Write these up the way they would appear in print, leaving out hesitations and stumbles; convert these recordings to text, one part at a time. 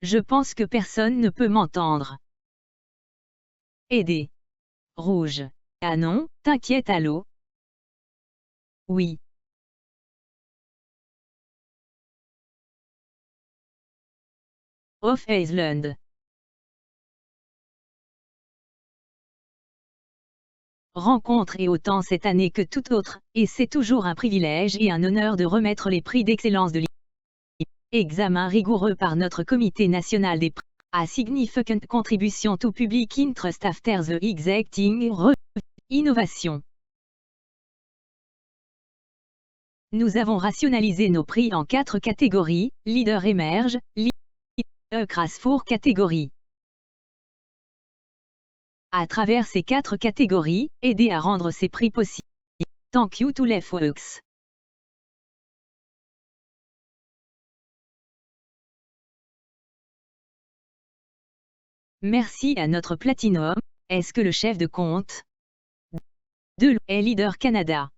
Je pense que personne ne peut m'entendre. Aider. Rouge. Ah non, t'inquiète, allô? Oui. Off Island. Rencontre est autant cette année que toute autre, et c'est toujours un privilège et un honneur de remettre les prix d'excellence de l'IP. Examen rigoureux par notre comité national des prix. A significant contribution to public interest after the exacting innovation. Nous avons rationalisé nos prix en 4 catégories, leader émerge, leader crasse pour catégorie. À travers ces 4 catégories, aider à rendre ces prix possibles. Thank you to les folks. Merci à notre Platinum. Est-ce que le chef de compte de est Leader Canada?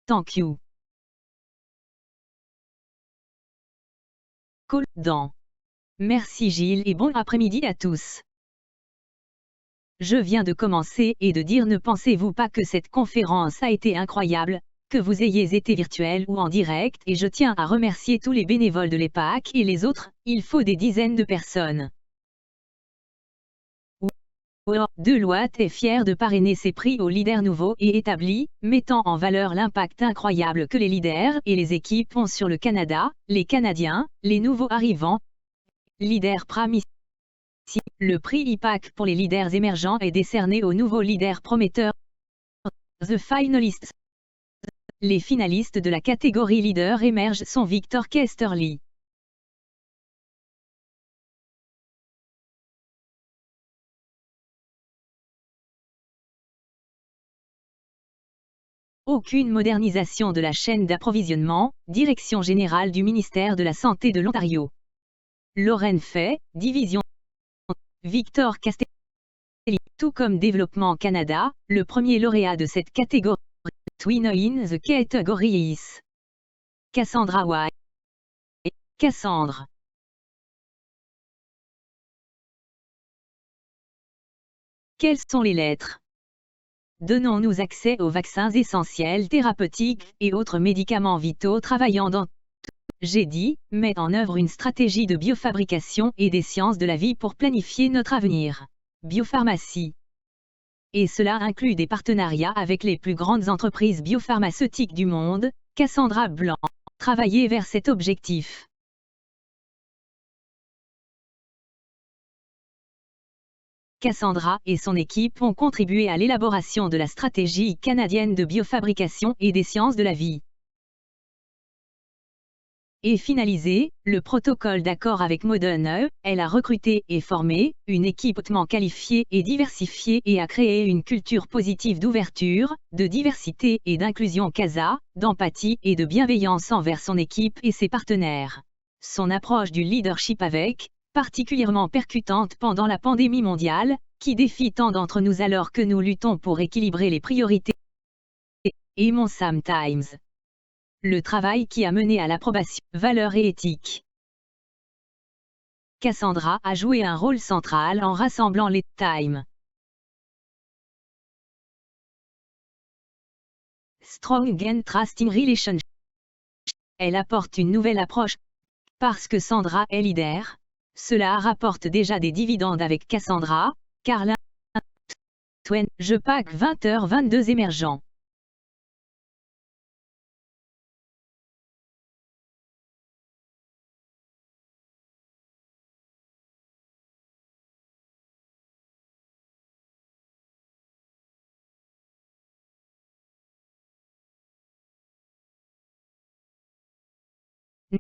Thank you. Call dans. Merci Gilles et bon après-midi à tous. Je viens de commencer et de dire, ne pensez-vous pas que cette conférence a été incroyable, que vous ayez été virtuel ou en direct, et je tiens à remercier tous les bénévoles de l'EPAC et les autres, il faut des dizaines de personnes. Deloitte est fier de parrainer ces prix aux leaders nouveaux et établis, mettant en valeur l'impact incroyable que les leaders et les équipes ont sur le Canada, les Canadiens, les nouveaux arrivants. Leader Pramis. Le prix IPAC pour les leaders émergents est décerné aux nouveaux leaders prometteurs. The finalists. Les finalistes de la catégorie leader émerge sont Victor Kesterly, aucune modernisation de la chaîne d'approvisionnement, Direction générale du ministère de la Santé de l'Ontario. Lorraine Fay, Division. Victor Castelli, tout comme Développement Canada, le premier lauréat de cette catégorie. Twin in the category is Cassandra White. Cassandre. Quelles sont les lettres? Donnons-nous accès aux vaccins essentiels thérapeutiques et autres médicaments vitaux travaillant dans. J'ai dit, met en œuvre une stratégie de biofabrication et des sciences de la vie pour planifier notre avenir. Biopharmacie. Et cela inclut des partenariats avec les plus grandes entreprises biopharmaceutiques du monde. Cassandra Blanc. Travailler vers cet objectif. Cassandra et son équipe ont contribué à l'élaboration de la stratégie canadienne de biofabrication et des sciences de la vie. Et finalisé, le protocole d'accord avec Moderna, elle a recruté et formé une équipe hautement qualifiée et diversifiée et a créé une culture positive d'ouverture, de diversité et d'inclusion CASA, d'empathie et de bienveillance envers son équipe et ses partenaires. Son approche du leadership avec, particulièrement percutante pendant la pandémie mondiale, qui défie tant d'entre nous alors que nous luttons pour équilibrer les priorités. Et mon Sam Times. Le travail qui a mené à l'approbation, valeurs et éthique. Cassandra a joué un rôle central en rassemblant les Times. Strong and Trusting Relationship. Elle apporte une nouvelle approche. Parce que Sandra est leader, cela rapporte déjà des dividendes avec Cassandra, car l'un. Je pack 20h22 émergents.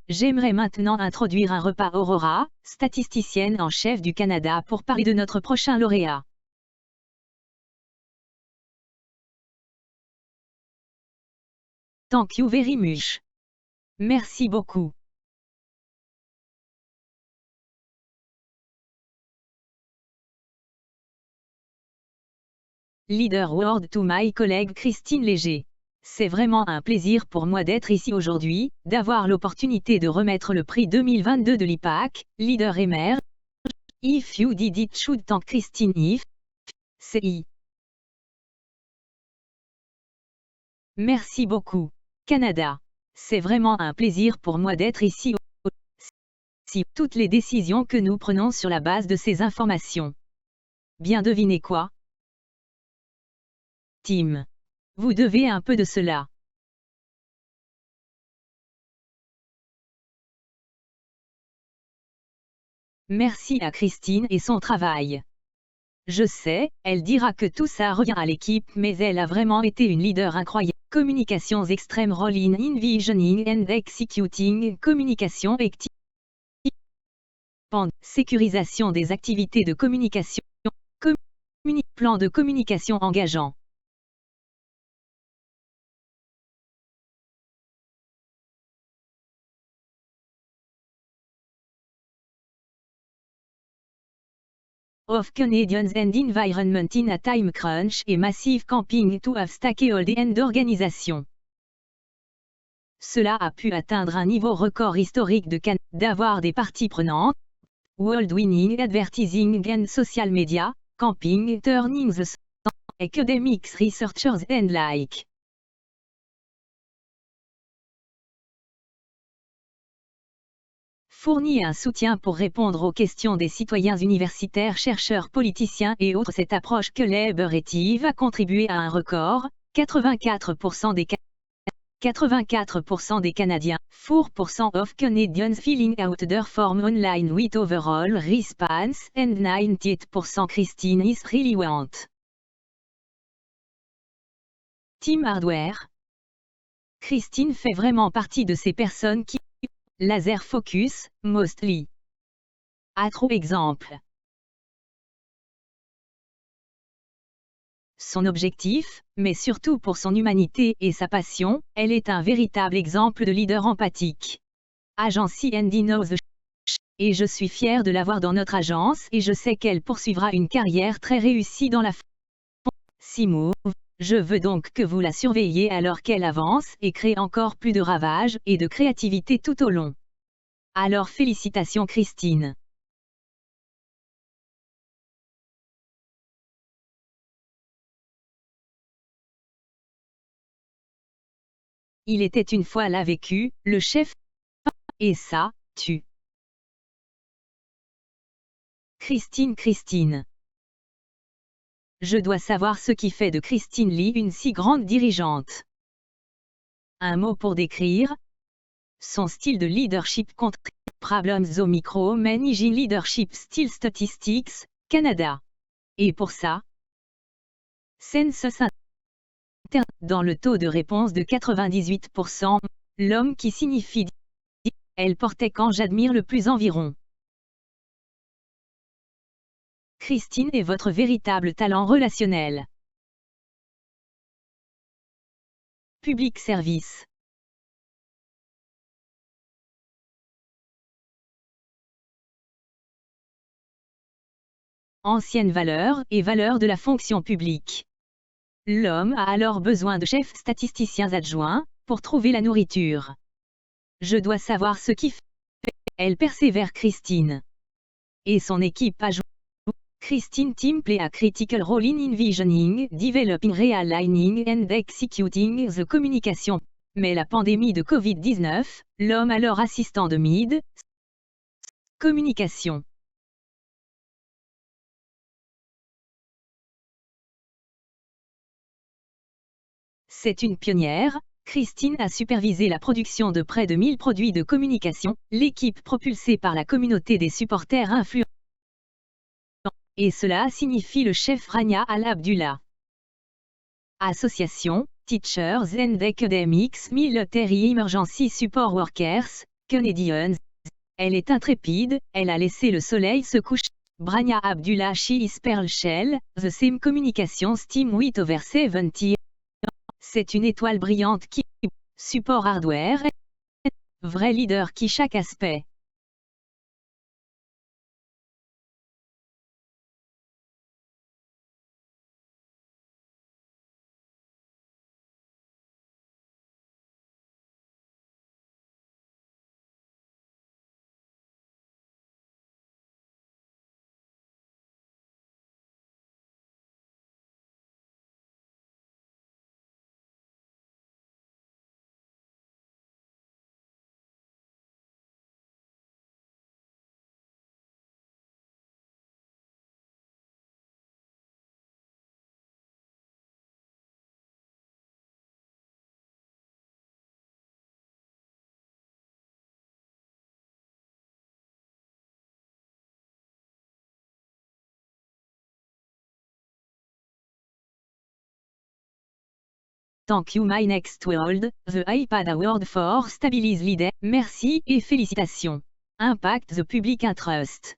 J'aimerais maintenant introduire un repas Aurora, statisticienne en chef du Canada, pour parler de notre prochain lauréat. Thank you very much. Merci beaucoup. Leader Award to my collègue Christine Léger. C'est vraiment un plaisir pour moi d'être ici aujourd'hui, d'avoir l'opportunité de remettre le prix 2022 de l'IPAC, Leader Emerge. If you did it should thank Christine if. CI. Merci beaucoup. Canada. C'est vraiment un plaisir pour moi d'être ici aussi. Toutes les décisions que nous prenons sur la base de ces informations. Bien devinez quoi? Tim. Vous devez un peu de cela. Merci à Christine et son travail. Je sais, elle dira que tout ça revient à l'équipe, mais elle a vraiment été une leader incroyable. Communications extrême role in envisioning and executing, communication active. Sécurisation des activités de communication. Plan de communication engageant. Of Canadians and Environment in a Time Crunch et Massive Camping to have Stakeholder and Organisation. Cela a pu atteindre un niveau record historique d'avoir des parties prenantes. World Winning Advertising and Social Media, Camping Turning the Academics Researchers and like. Fournit un soutien pour répondre aux questions des citoyens universitaires, chercheurs, politiciens et autres. Cette approche collaborative a contribué à un record, 84% des Canadiens, 4% of Canadians filling out their form online with overall response, and 98% Christine is really want. Team Hardware. Christine fait vraiment partie de ces personnes qui laser focus, mostly. À trop exemple. Son objectif, mais surtout pour son humanité et sa passion, elle est un véritable exemple de leader empathique. Agency Andy knows the et je suis fier de l'avoir dans notre agence et je sais qu'elle poursuivra une carrière très réussie dans la Simove. Je veux donc que vous la surveilliez alors qu'elle avance et crée encore plus de ravages et de créativité tout au long. Alors félicitations Christine. Il était une fois là vécu, le chef. Et ça, tu. Christine. Je dois savoir ce qui fait de Christine Lee une si grande dirigeante. Un mot pour décrire. Son style de leadership contre Problems au micro-managing leadership style statistics, Canada. Et pour ça, Census dans le taux de réponse de 98%, l'homme qui signifie elle portait quand j'admire le plus environ. Christine est votre véritable talent relationnel. Public service. Anciennes valeurs et valeurs de la fonction publique. L'homme a alors besoin de chefs statisticiens adjoints pour trouver la nourriture. Je dois savoir ce qui fait. Elle persévère Christine. Et son équipe a joué. Christine team play a critical role in envisioning, developing, realigning and executing the communication. Mais la pandémie de Covid-19, l'homme alors assistant de MID, communication. C'est une pionnière. Christine a supervisé la production de près de 1000 produits de communication, l'équipe propulsée par la communauté des supporters influents. Et cela signifie le chef Rania Al-Abdullah. Association, Teachers and Academics Military Emergency Support Workers, Canadians. Elle est intrépide, elle a laissé le soleil se coucher. Brania Abdullah she is Pearl Shell, the same communications team with over 70. C'est une étoile brillante qui support hardware, vrai leader qui chaque aspect. Thank you my next world, the iPad Award for Stabilize Leader. Merci et félicitations. Impact the Public Interest.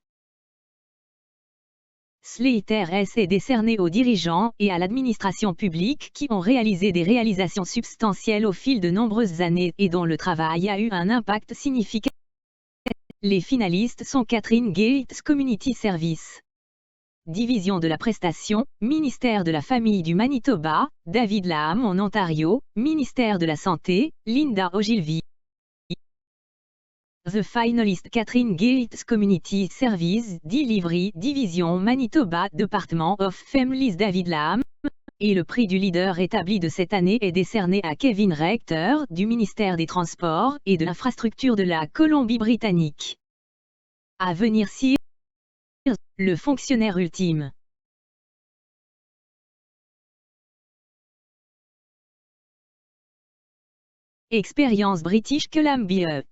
Slater S est décerné aux dirigeants et à l'administration publique qui ont réalisé des réalisations substantielles au fil de nombreuses années et dont le travail a eu un impact significatif. Les finalistes sont Catherine Gates Community Service, Division de la prestation, Ministère de la Famille du Manitoba, David Lam en Ontario, Ministère de la Santé, Linda Ogilvie. The finalist Catherine Gates Community Service Delivery Division Manitoba Department of Families David Lam, et le prix du leader établi de cette année est décerné à Kevin Rector du ministère des Transports et de l'Infrastructure de la Colombie-Britannique. À venir Sears, le fonctionnaire ultime. Expérience British Columbia.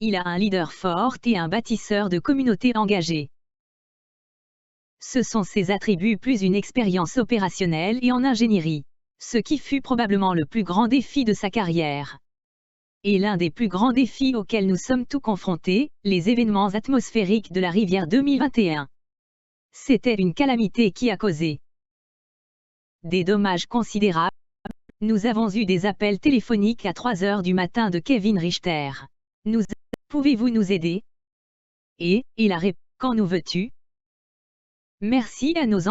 Il a un leader fort et un bâtisseur de communauté engagée. Ce sont ses attributs plus une expérience opérationnelle et en ingénierie, ce qui fut probablement le plus grand défi de sa carrière. Et l'un des plus grands défis auxquels nous sommes tous confrontés, les événements atmosphériques de la rivière 2021. C'était une calamité qui a causé des dommages considérables. Nous avons eu des appels téléphoniques à 3 heures du matin de Kevin Richter. Pouvez-vous nous aider? Et il a répondu, quand nous veux-tu? Merci à nos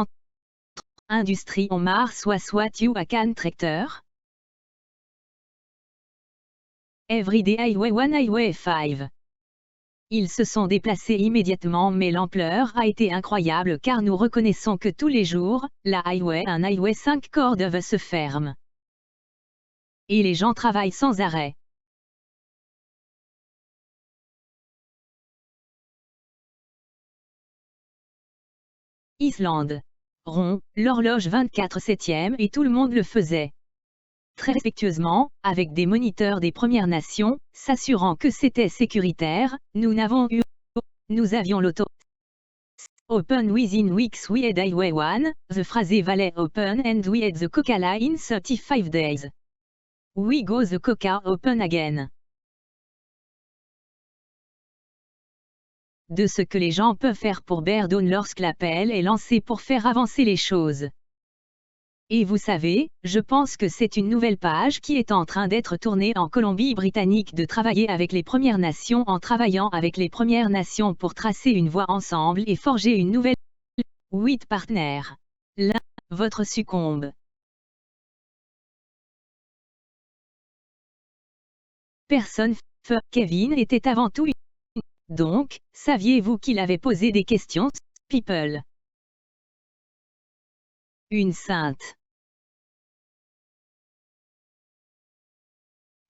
industries on Mars soit you a contractor. Everyday Highway 1 Highway 5. Ils se sont déplacés immédiatement mais l'ampleur a été incroyable car nous reconnaissons que tous les jours, la Highway 1 Highway 5 cordes se ferme. Et les gens travaillent sans arrêt. Islande. Rond, l'horloge 24/7e et tout le monde le faisait. Très respectueusement, avec des moniteurs des Premières Nations, s'assurant que c'était sécuritaire, nous avions l'auto. Open within weeks we had Highway 1, the phrase Valley open and we had the Coca line in 35 days. We go the Coca open again. De ce que les gens peuvent faire pour Berdon lorsque l'appel est lancé pour faire avancer les choses. Et vous savez, je pense que c'est une nouvelle page qui est en train d'être tournée en Colombie-Britannique de travailler avec les Premières Nations en travaillant avec les Premières Nations pour tracer une voie ensemble et forger une nouvelle 8 partenaires. Là, votre succombe. Personne Kevin était avant tout. Donc, saviez-vous qu'il avait posé des questions, people? Une sainte.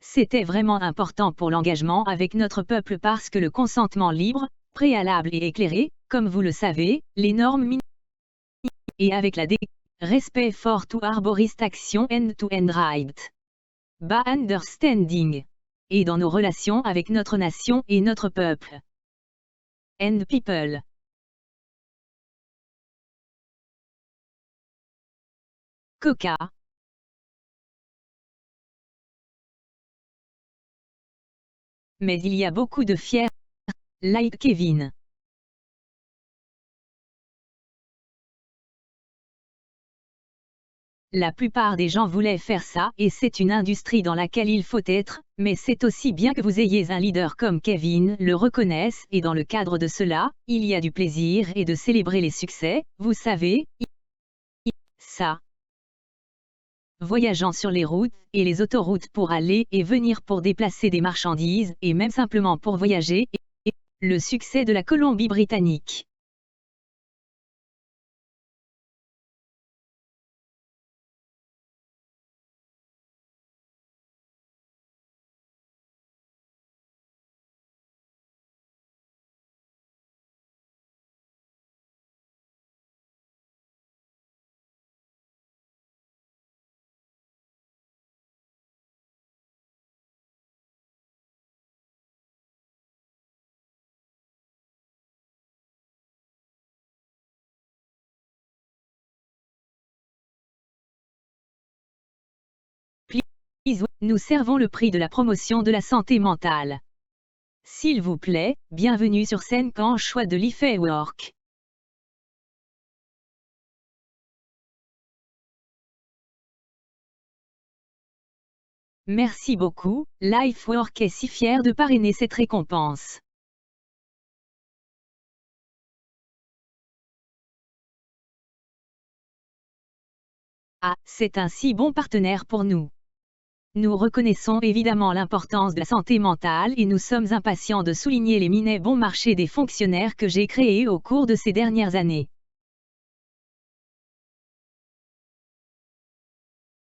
C'était vraiment important pour l'engagement avec notre peuple parce que le consentement libre, préalable et éclairé, comme vous le savez, les normes et avec la respect for to arborist action end-to-end right. By understanding. Et dans nos relations avec notre nation et notre peuple. And people. Coca. Mais il y a beaucoup de fiers, like Kevin. La plupart des gens voulaient faire ça et c'est une industrie dans laquelle il faut être, mais c'est aussi bien que vous ayez un leader comme Kevin le reconnaisse et dans le cadre de cela, il y a du plaisir et de célébrer les succès, vous savez, ça. Voyageant sur les routes et les autoroutes pour aller et venir pour déplacer des marchandises et même simplement pour voyager, et le succès de la Colombie-Britannique. Nous servons le prix de la promotion de la santé mentale. S'il vous plaît, bienvenue sur scène quand choix de LifeWork. Merci beaucoup, LifeWork est si fier de parrainer cette récompense. Ah, c'est un si bon partenaire pour nous. Nous reconnaissons évidemment l'importance de la santé mentale et nous sommes impatients de souligner les minets bons marchés des fonctionnaires que j'ai créés au cours de ces dernières années.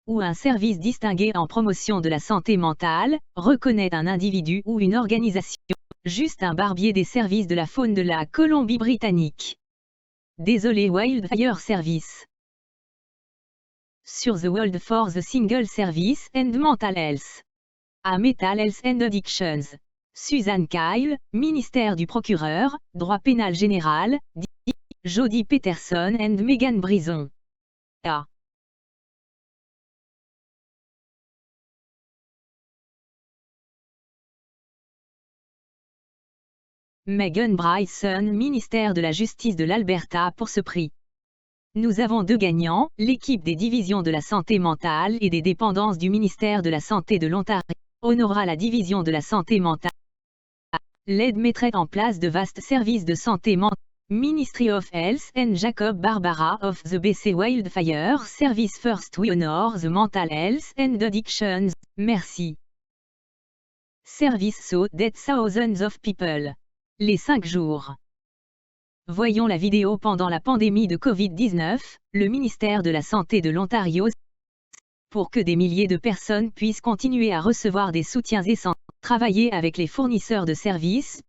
Ou un service distingué en promotion de la santé mentale, reconnaît un individu ou une organisation, juste un barbier des services de la faune de la Colombie-Britannique. Désolé Wildfire Service. Sur The World for the Single Service and Mental Health. À Mental Health and Addictions. Suzanne Kyle, ministère du procureur, droit pénal général, Jodie Peterson and Megan Brison. A. Megan Bryson, ministère de la Justice de l'Alberta pour ce prix. Nous avons deux gagnants, l'équipe des divisions de la santé mentale et des dépendances du ministère de la Santé de l'Ontario honorera la division de la santé mentale. L'aide mettrait en place de vastes services de santé mentale. Ministry of Health and Jacob Barbara of the BC Wildfire Service First we honor the mental health and addictions. Merci. Service so that thousands of people. Les 5 jours. Voyons la vidéo pendant la pandémie de Covid-19, le ministère de la Santé de l'Ontario, pour que des milliers de personnes puissent continuer à recevoir des soutiens essentiels, travailler avec les fournisseurs de services,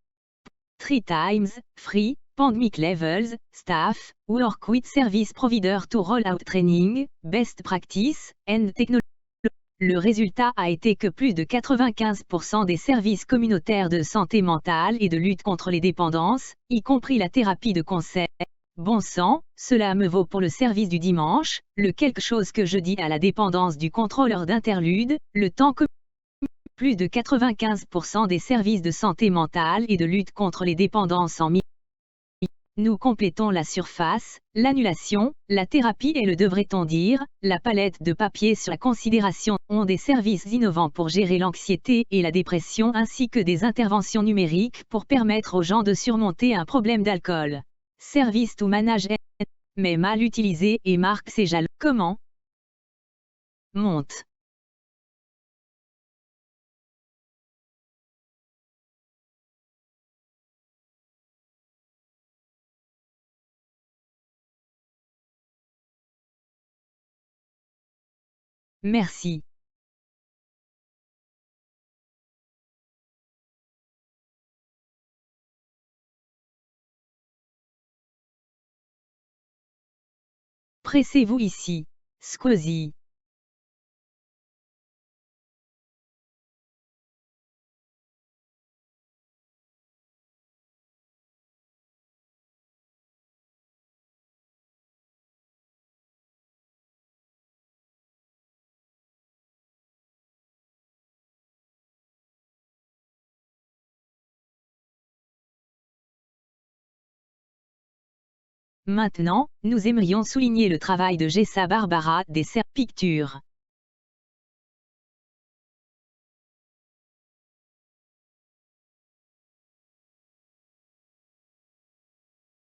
3 times, free, pandemic levels, staff, work with service provider to roll out training, best practice, and technology. Le résultat a été que plus de 95% des services communautaires de santé mentale et de lutte contre les dépendances, y compris la thérapie de conseil. Bon sang, cela me vaut pour le service du dimanche, le quelque chose que je dis à la dépendance du contrôleur d'interlude, le temps que plus de 95% des services de santé mentale et de lutte contre les dépendances en nous complétons la surface, l'annulation, la thérapie et le devrait-on dire, la palette de papier sur la considération ont des services innovants pour gérer l'anxiété et la dépression ainsi que des interventions numériques pour permettre aux gens de surmonter un problème d'alcool. Service to manage mais mal utilisé et marque ses jalons. Comment? Monte. Merci. Pressez-vous ici. Squeezie. Maintenant, nous aimerions souligner le travail de Jessa Barbara des Pictures.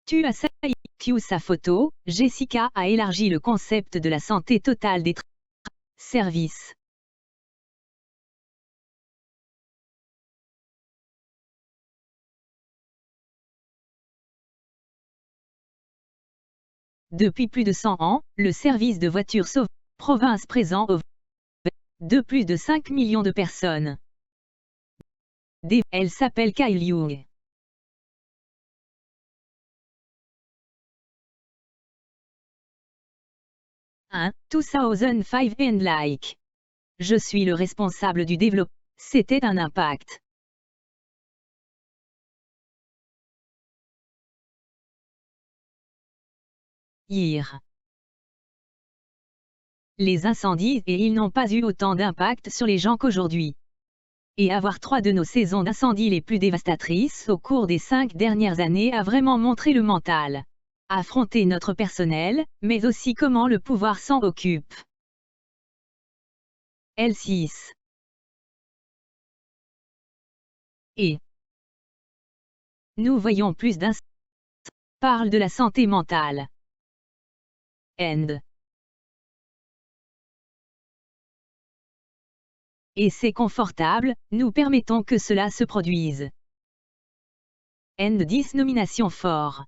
Tu as sa photo, Jessica a élargi le concept de la santé totale des services. Depuis plus de 100 ans, le service de voitures sauve province présent au de plus de 5 millions de personnes. Elle s'appelle Kyle Young. Un, 2005 and like. Je suis le responsable du développement. C'était un impact. Year. les incendies et ils n'ont pas eu autant d'impact sur les gens qu'aujourd'hui. Et avoir 3 de nos saisons d'incendies les plus dévastatrices au cours des 5 dernières années a vraiment montré le mental. Affronter notre personnel, mais aussi comment le pouvoir s'en occupe. L6. Et nous voyons plus d'un parle de la santé mentale. End. Et c'est confortable, nous permettons que cela se produise. End 10 nomination fort.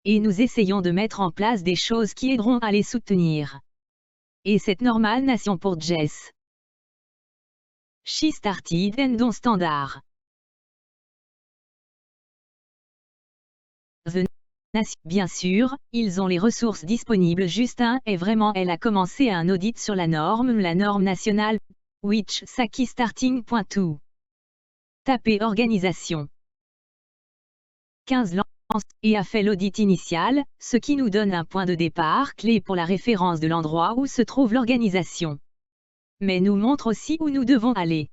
Et nous essayons de mettre en place des choses qui aideront à les soutenir. Et cette normale nation pour Jess. She started and on standard. The nation. Bien sûr, ils ont les ressources disponibles. Justin est vraiment. Elle a commencé un audit sur la norme nationale. Which Saki starting.to. Tapez organisation. 15 lances et a fait l'audit initial, ce qui nous donne un point de départ clé pour la référence de l'endroit où se trouve l'organisation. Mais nous montre aussi où nous devons aller.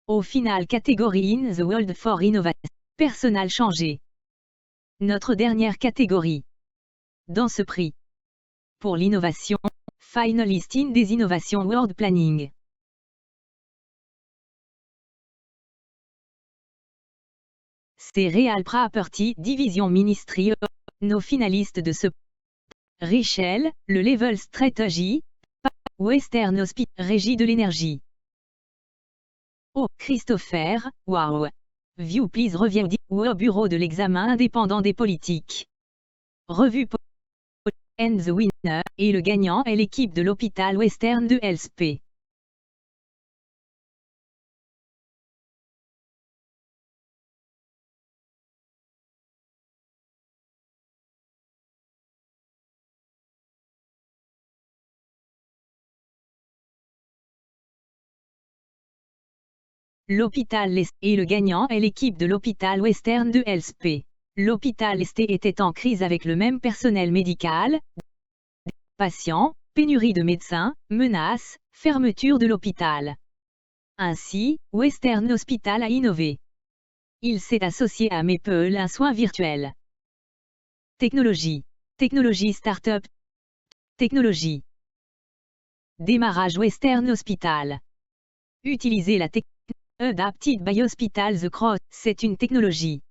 Au final, catégorie In the World for Innovation. Personnel changé. Notre dernière catégorie. Dans ce prix. Pour l'innovation, Finalist in des innovations World Planning. C'est Real Property Division Ministry. Nos finalistes de ce Richel, le Level Strategy, Western Hospital, Régie de l'énergie. Oh, Christopher, wow. View please revient au bureau de l'examen indépendant des politiques. Revue and the winner, et le gagnant est l'équipe de l'hôpital Western de LSP. L'hôpital Est et le gagnant est l'équipe de l'hôpital Western de LSP. L'hôpital Est était en crise avec le même personnel médical, patients, pénurie de médecins, menaces, fermeture de l'hôpital. Ainsi, Western Hospital a innové. Il s'est associé à Maple, un soin virtuel. Technologie. Technologie Startup. Technologie. Démarrage Western Hospital. Utiliser la technologie Adapted by Hospitals Across, c'est une technologie.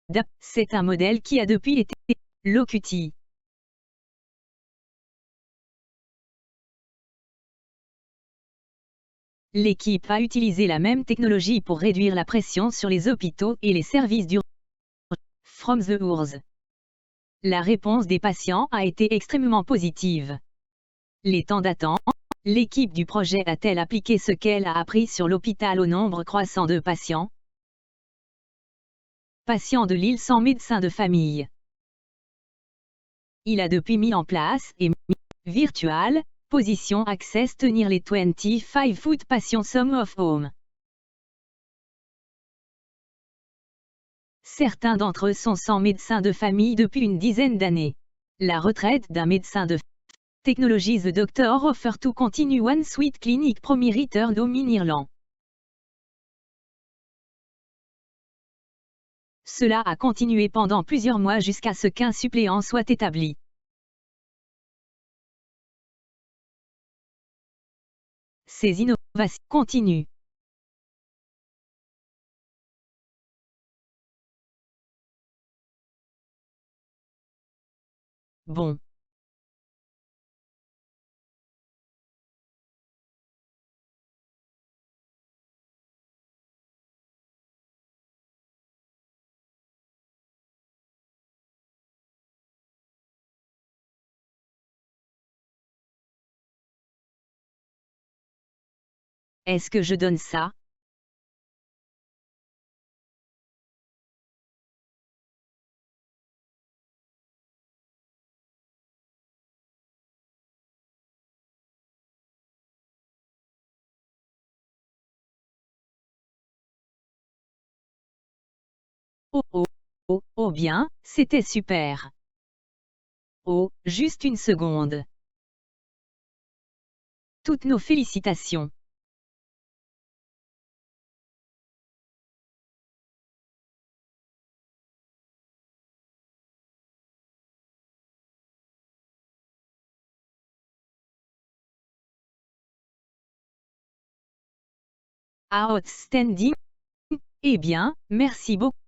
DAP, c'est un modèle qui a depuis été l'OQT. L'équipe a utilisé la même technologie pour réduire la pression sur les hôpitaux et les services d'urgence. From the Urs. La réponse des patients a été extrêmement positive. Les temps d'attente. L'équipe du projet a-t-elle appliqué ce qu'elle a appris sur l'hôpital au nombre croissant de patients? Patients de l'île sans médecin de famille. Il a depuis mis en place et virtual, position access tenir les 25 foot patients some of home. Certains d'entre eux sont sans médecin de famille depuis une dizaine d'années. La retraite d'un médecin de Technologies the doctor offer to continue one suite clinic promis return home in Ireland. Cela a continué pendant plusieurs mois jusqu'à ce qu'un suppléant soit établi. Ces innovations continuent. Bon. Est-ce que je donne ça? Oh oh oh, oh bien, c'était super. Oh, juste une seconde. Toutes nos félicitations. Outstanding. Eh bien, merci beaucoup.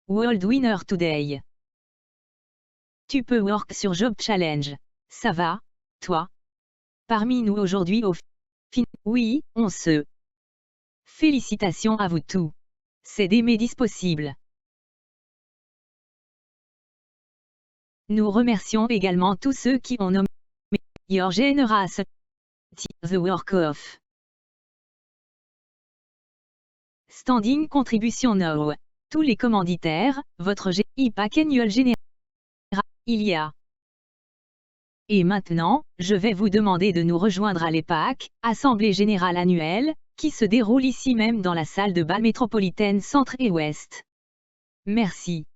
World Winner Today. Tu peux work sur Job Challenge. Ça va, toi? Parmi nous aujourd'hui au fin. Oui, on se. Félicitations à vous tous. C'est des médis possibles. Nous remercions également tous ceux qui ont nommé Your Generosity, The Work of Standing Contribution Now. Tous les commanditaires, votre GIPAC Annual Général. Il y a. Et maintenant, je vais vous demander de nous rejoindre à l'EPAC, Assemblée Générale Annuelle, qui se déroule ici même dans la salle de bal métropolitaine Centre et Ouest. Merci.